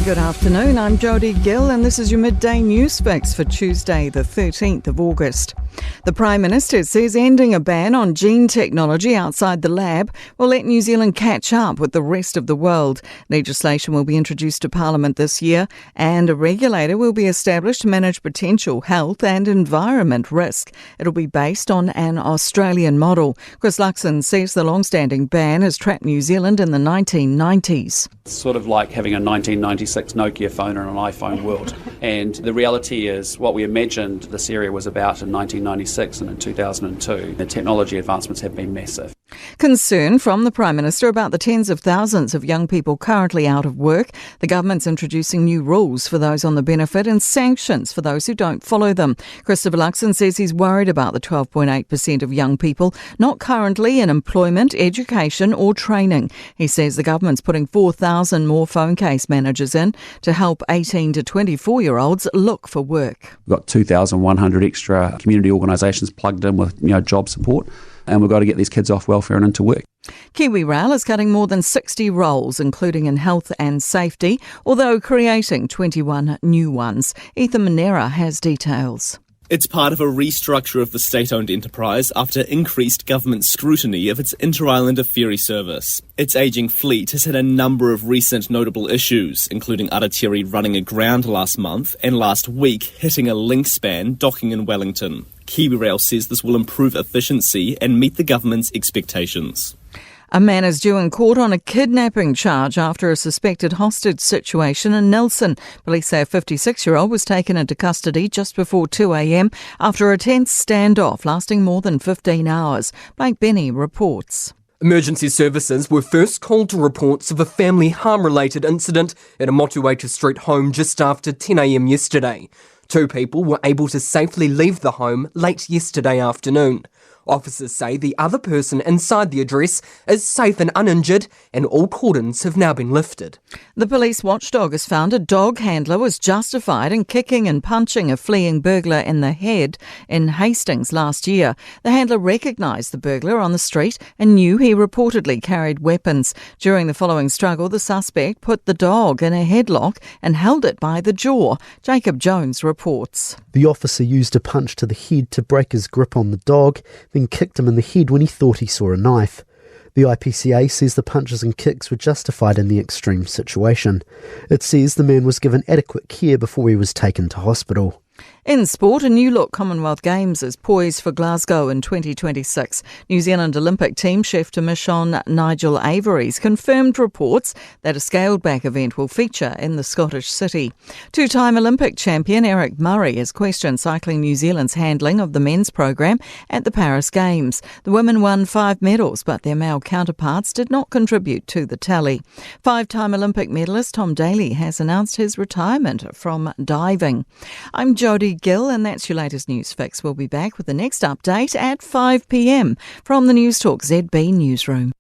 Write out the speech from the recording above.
Good afternoon, I'm Jodie Gill and this is your Midday News Fix for Tuesday the 13th of August. The Prime Minister says ending a ban on gene technology outside the lab will let New Zealand catch up with the rest of the world. Legislation will be introduced to Parliament this year and a regulator will be established to manage potential health and environment risk. It'll be based on an Australian model. Chris Luxon says the long-standing ban has trapped New Zealand in the 1990s. It's sort of like having a 1996 Nokia phone in an iPhone world. And the reality is what we imagined this area was about in 1996 and in 2002. The technology advancements have been massive. Concern from the Prime Minister about the tens of thousands of young people currently out of work. The government's introducing new rules for those on the benefit and sanctions for those who don't follow them. Christopher Luxon says he's worried about the 12.8% of young people not currently in employment, education or training. He says the government's putting 4,000 more phone case managers in to help 18 to 24-year-olds look for work. We've got 2,100 extra community organisations plugged in with job support. And we've got to get these kids off welfare and into work. Kiwi Rail is cutting more than 60 roles, including in health and safety, although creating 21 new ones. Ethan Manera has details. It's part of a restructure of the state-owned enterprise after increased government scrutiny of its inter-islander ferry service. Its ageing fleet has had a number of recent notable issues, including Aratiri running aground last month and last week hitting a link span docking in Wellington. KiwiRail says this will improve efficiency and meet the government's expectations. A man is due in court on a kidnapping charge after a suspected hostage situation in Nelson. Police say a 56-year-old was taken into custody just before 2 a.m. after a tense standoff lasting more than 15 hours. Blake Benny reports. Emergency services were first called to reports of a family harm-related incident at a Motueka Street home just after 10 a.m. yesterday. 2 people were able to safely leave the home late yesterday afternoon. Officers say the other person inside the address is safe and uninjured and all cordons have now been lifted. The police watchdog has found a dog handler was justified in kicking and punching a fleeing burglar in the head in Hastings last year. The handler recognised the burglar on the street and knew he reportedly carried weapons. During the following struggle, the suspect put the dog in a headlock and held it by the jaw. Jacob Jones reports. The officer used a punch to the head to break his grip on the dog, then kicked him in the head when he thought he saw a knife. The IPCA says the punches and kicks were justified in the extreme situation. It says the man was given adequate care before he was taken to hospital. In sport, a new look Commonwealth Games is poised for Glasgow in 2026. New Zealand Olympic team chef de mission Nigel Avery's confirmed reports that a scaled-back event will feature in the Scottish city. Two-time Olympic champion Eric Murray has questioned Cycling New Zealand's handling of the men's program at the Paris Games. The women won 5 medals, but their male counterparts did not contribute to the tally. 5-time Olympic medalist Tom Daley has announced his retirement from diving. I'm Jodie Gill, and that's your latest news fix. We'll be back with the next update at 5 p.m. from the Newstalk ZB newsroom.